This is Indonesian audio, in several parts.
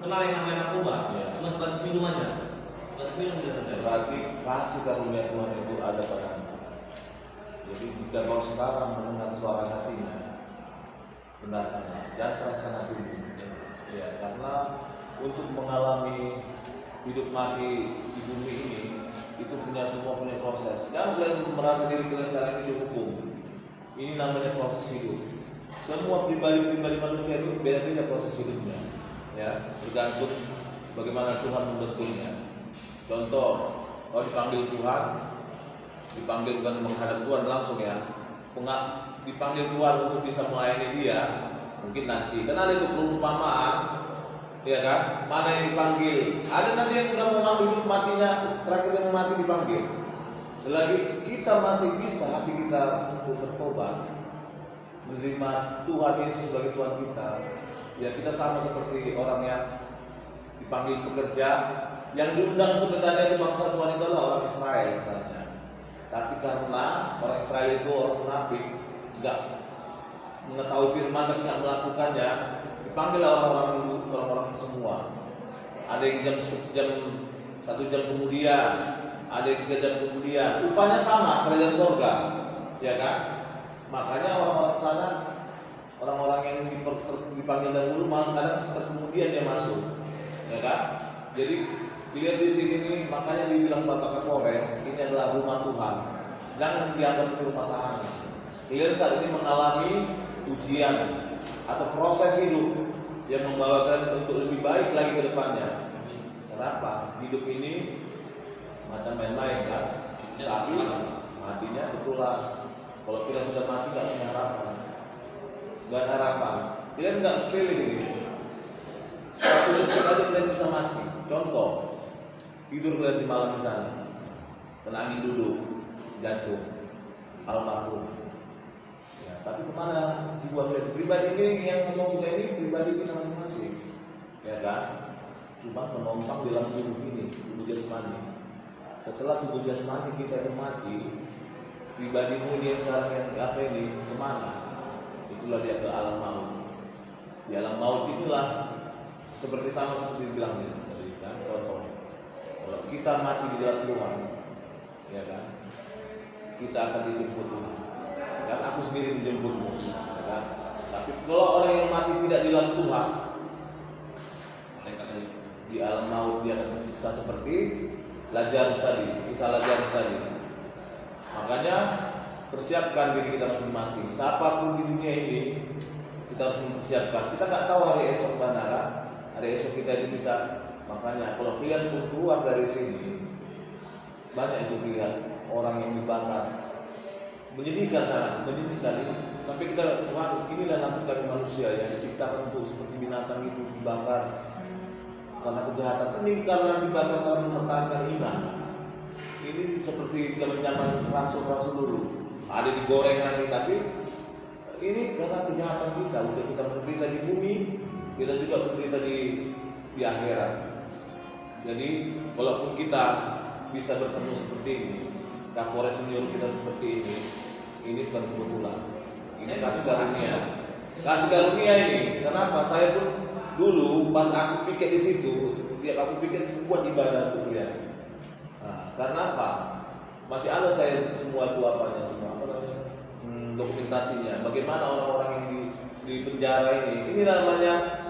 kenal yang namanya narkoba, Ya. cuma sebatas minum aja. Sebatas minum bisa terjadi. Berarti kasih karunia Tuhan itu ada pada Anda. Jadi jika kau sekarang mendengar suara hatinya, benarkanlah, jangan keraskan hatimu. Ya, karena untuk mengalami hidup mati di bumi ini itu semua punya proses. Jangan kalian merasa diri kalian sekarang ini dihukum. Ini namanya proses hidup. Semua pribadi manusia itu beda-beda proses hidupnya. Ya, tergantung bagaimana Tuhan membentuknya. Contoh, kalau dipanggil Tuhan, dipanggil bukan menghadap Tuhan langsung ya, dipanggil Tuhan untuk bisa melayani Dia, mungkin nanti. Karena ada itu perumpamaan, ya kan? Mana yang dipanggil? Ada nanti yang sudah mau hidup matinya, terakhir yang mati dipanggil. Selagi kita masih bisa hati kita untuk bertobat, menerima Tuhan Yesus sebagai Tuhan kita, ya kita sama seperti orang yang dipanggil pekerja. Yang diundang sebenarnya itu bangsa Tuhan itu adalah orang Israel katanya. Tapi karena orang Israel itu orang munafik, tidak mengetahui firman dan tidak melakukannya, dipanggil orang-orang semua. Ada yang satu jam kemudian, ada yang 3 jam kemudian. Upahnya sama, kerajaan surga, ya kan? Makanya orang-orang sana, orang-orang yang dipanggil dahulu, malah kadang kemudian dia masuk, ya kan? Jadi dilihat di sini nih, makanya dibilang Bapak Kapolres, ini adalah rumah Tuhan. Jangan dianggap itu rumah tahanan. Kalian saat ini mengalami ujian atau proses hidup yang membawa kalian untuk lebih baik lagi ke depannya. Kenapa? Hidup ini macam main-main kan? Tapi matinya betulan. Kalau kita sudah mati nggak punya harapan. Nggak ada harapan. Kalian nggak sepele ini. Satu detik aja kalian bisa mati. Contoh, tidur kalian di malam di sana, kena angin duduk, jatuh, almarhum. Ya, tapi kemana jiwa kalian? Pribadi ini yang ngomong kita ini pribadi kita masing-masing, ya kan? Cuma menumpang dalam tubuh ini, tubuh jasmani. Setelah tubuh jasmani kita itu mati, pribadimu dia sekarang yang apa ini kemana? Itulah dia ke alam maut. Di alam maut itulah seperti dibilang tadi kan, contoh. Kalau kita mati di dalam Tuhan, ya kan, kita akan dijemput Tuhan. Dan aku sendiri menjemputmu, ya kan. Tapi kalau orang yang mati tidak di dalam Tuhan, di alam maut dia akan tersiksa seperti Lazarus tadi, kisah Lazarus tadi. Makanya persiapkan diri kita masing-masing. Siapapun di dunia ini, kita harus mempersiapkan. Kita nggak tahu hari esok mana, hari esok kita ini bisa. Makanya kalau kalian pun keluar dari sini, banyak itu pilihan orang yang dibakar, menyedihkan sana, menyedihkan ini. Sampai kita Tuhan, inilah nasib kami manusia yang diciptakan untuk seperti binatang itu dibakar karena kejahatan. Ini karena dibakar karena mempertahankan iman. Ini seperti zaman rasul-rasul dulu, ada digoreng nanti, tapi ini karena kejahatan kita. Untuk kita menderita di bumi, kita juga menderita di akhirat. Jadi walaupun kita bisa bertemu seperti ini, Kapolres menyuruh kita seperti ini bukan kebetulan. Ini kasih karunia. Kasih karunia ini. Kenapa? Saya pun dulu pas aku pikir di situ, aku pikir buat ibadah untuk dia. Nah, karena apa? Masih ada saya semua itu apanya semua dokumentasinya. Bagaimana orang-orang yang di penjara ini namanya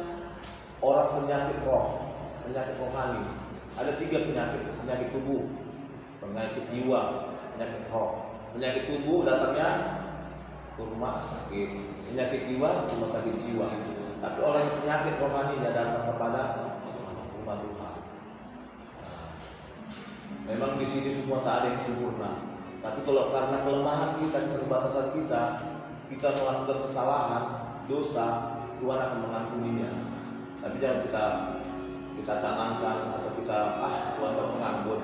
orang penyakit roh, penyakit rohani. Ada 3 penyakit tubuh, penyakit jiwa, penyakit roh. Penyakit tubuh datangnya ke rumah sakit, penyakit jiwa rumah sakit jiwa. Tapi orang yang penyakit rohani dia datang kepada rumah Tuhan. Memang di sini semua tak ada yang sempurna. Tapi kalau karena kelemahan kita, keterbatasan kita melakukan kesalahan, dosa, Tuhan akan mengampuninya. Tapi jangan kita canangkan atau kita Tuhan mengampun.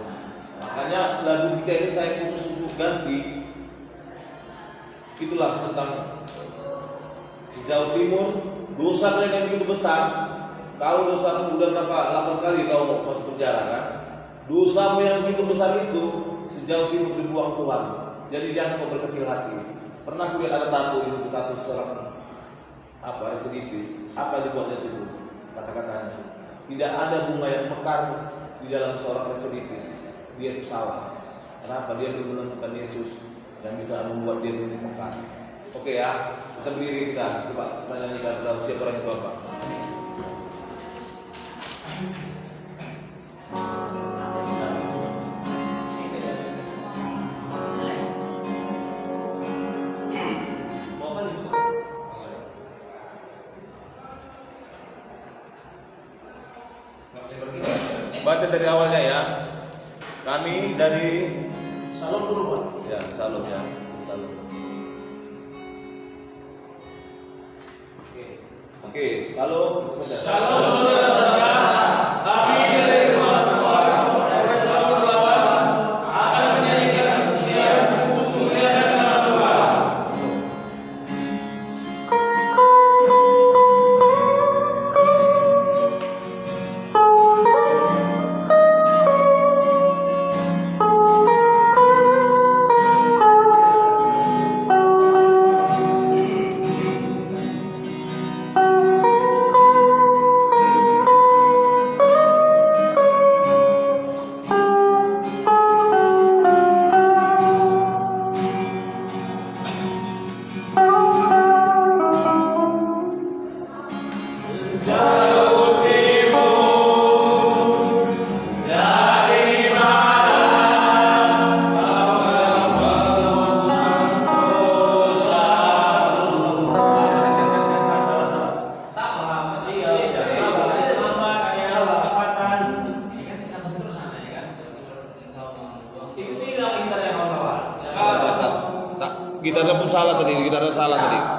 Makanya lagu kita ini saya khusus untuk ganti. Itulah tentang sejauh timur, dosa kalian yang begitu besar. Kau dosamu udah berapa 8 kali kau masuk penjara kan? Dosamu yang begitu besar itu sejauh timur dibuang Tuhan. Jadi jangan kau berkecil hati. Pernah kulihat ada tato seorang residivis. Apa dibuatnya situ? Kata-katanya Tidak ada bunga yang mekar di dalam seorang residivis. Dia itu salah. Kenapa? Dia belum menemukan Yesus yang bisa membuat dia itu mekar. Oke ya, kita berdiri, kita coba nyanyikan siapa orang itu apa? Baca dari awalnya ya. Kami dari Salam dulu, Pak. ya, salam ya. Salam. Oke, salam. Salam saudara-saudara. Kami dari rumah Tuhan Profesor Gunawan akan menyanyikan pujian untuk memuliakan nama Tuhan. Sama lah, masih beda. Nama kayak kecepatan. Ini kan bisa bentur sana ya kan? Tinggal buang. Itu tidak pintar yang kawan-kawan. Gitarnya pun salah tadi, gitarnya salah tadi.